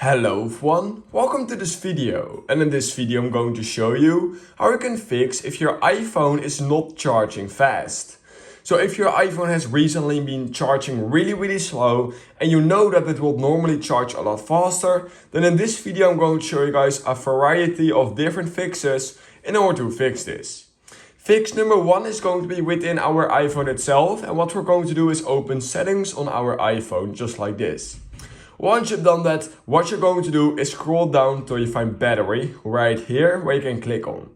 Hello everyone, welcome to this video, and in this video I'm going to show you how you can fix if your iPhone is not charging fast. So if your iPhone has recently been charging really slow and you know that it will normally charge a lot faster, then in this video I'm going to show you guys a variety of different fixes in order to fix this. Fix number one is going to be within our iPhone itself, and what we're going to do is open settings on our iPhone just like this. Once you've done that, what you're going to do is scroll down till you find battery right here where you can click on.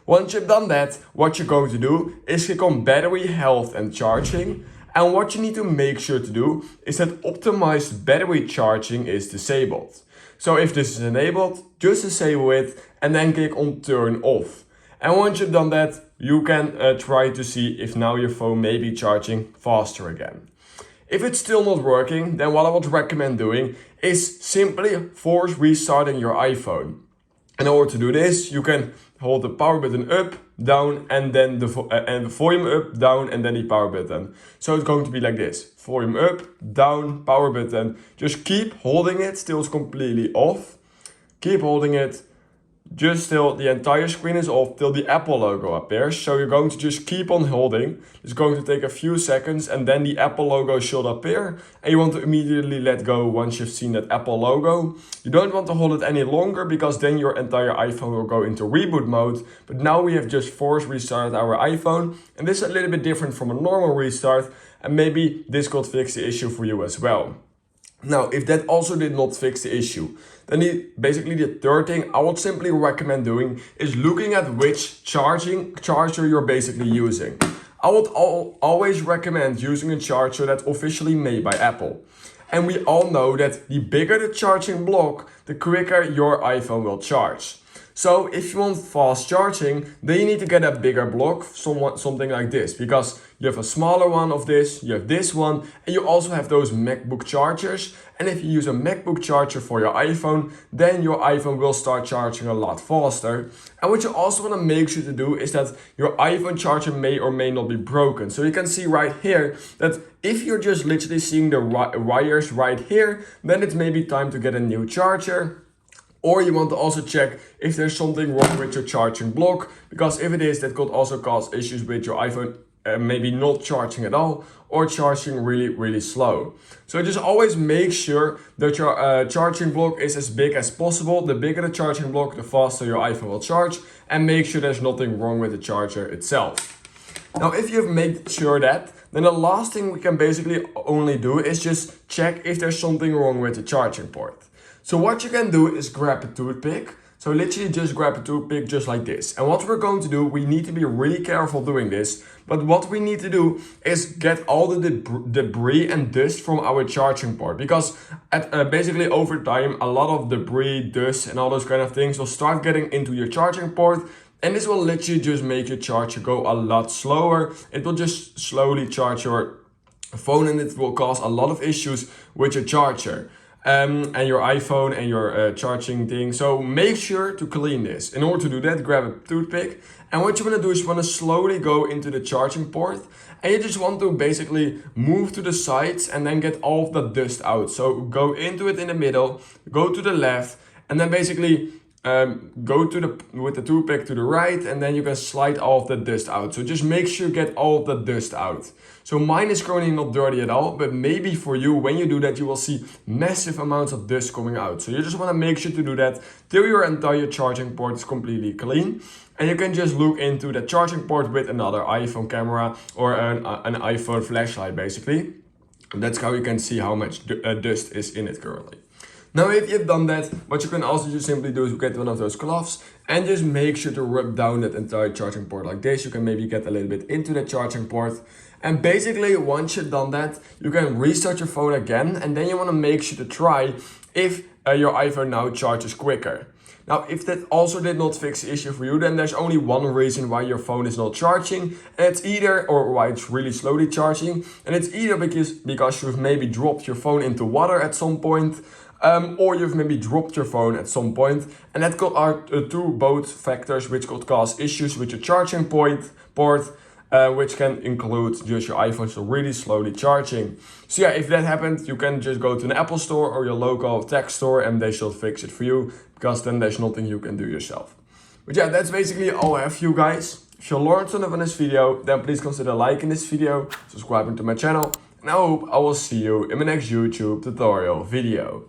Once you've done that, what you're going to do is click on battery health and charging. And what you need to make sure to do is that optimized battery charging is disabled. So if this is enabled, just disable it and then click on turn off. And once you've done that, you can try to see if now your phone may be charging faster again. If it's still not working, then what I would recommend doing is simply force restarting your iPhone. In order to do this, you can hold the power button up, down, and then the volume up, down, and then the power button. So it's going to be like this: volume up, down, power button. Just keep holding it till it's completely off. Keep holding it just till the entire screen is off, till the Apple logo appears. So you're going to just keep on holding. It's going to take a few seconds and then the Apple logo should appear. And you want to immediately let go once you've seen that Apple logo. You don't want to hold it any longer because then your entire iPhone will go into reboot mode. But now we have just force restarted our iPhone. And this is a little bit different from a normal restart. And maybe this could fix the issue for you as well. Now, if that also did not fix the issue, then basically the third thing I would simply recommend doing is looking at which charger you're basically using. I would always recommend using a charger that's officially made by Apple. And we all know that the bigger the charging block, the quicker your iPhone will charge. So if you want fast charging, then you need to get a bigger block, something like this, because you have a smaller one of this, you have this one, and you also have those MacBook chargers. And if you use a MacBook charger for your iPhone, then your iPhone will start charging a lot faster. And what you also want to make sure to do is that your iPhone charger may or may not be broken. So you can see right here that if you're just literally seeing the wires right here, then it's maybe time to get a new charger. Or you want to also check if there's something wrong with your charging block, because if it is, that could also cause issues with your iPhone maybe not charging at all or charging really slow. So just always make sure that your charging block is as big as possible. The bigger the charging block, the faster your iPhone will charge, and make sure there's nothing wrong with the charger itself. Now, if you've made sure that, then the last thing we can basically only do is just check if there's something wrong with the charging port. So what you can do is grab a toothpick. So literally just grab a toothpick just like this. And what we're going to do, we need to be really careful doing this. But what we need to do is get all the debris and dust from our charging port. Because basically over time, a lot of debris, dust and all those kind of things will start getting into your charging port. And this will literally just make your charger go a lot slower. It will just slowly charge your phone and it will cause a lot of issues with your charger. And your iPhone and your charging thing. So make sure to clean this. In order to do that, grab a toothpick. And what you want to do is you want to slowly go into the charging port. And you just want to basically move to the sides and then get all of the dust out. So go into it in the middle, go to the left, and then basically go to with the toothpick to the right, and then you can slide all of the dust out. So just make sure you get all of the dust out. So mine is currently not dirty at all, but maybe for you, when you do that, you will see massive amounts of dust coming out. So you just want to make sure to do that till your entire charging port is completely clean. And you can just look into the charging port with another iPhone camera or an iPhone flashlight basically. And that's how you can see how much dust is in it currently. Now, if you've done that, what you can also just simply do is get one of those gloves and just make sure to rub down that entire charging port like this. You can maybe get a little bit into the charging port. And basically, once you've done that, you can restart your phone again. And then you want to make sure to try if your iPhone now charges quicker. Now, if that also did not fix the issue for you, then there's only one reason why your phone is not charging. And it's either, or why it's really slowly charging. And it's either because you've maybe dropped your phone into water at some point. Or you've maybe dropped your phone at some point, and that are both factors which could cause issues with your charging port. which can include just your iPhone so really slowly charging. So yeah, if that happens, you can just go to an Apple store or your local tech store and they should fix it for you, because then there's nothing you can do yourself. But yeah, that's basically all I have for you guys. If you learned something from this video, then please consider liking this video, subscribing to my channel, and I hope I will see you in my next YouTube tutorial video.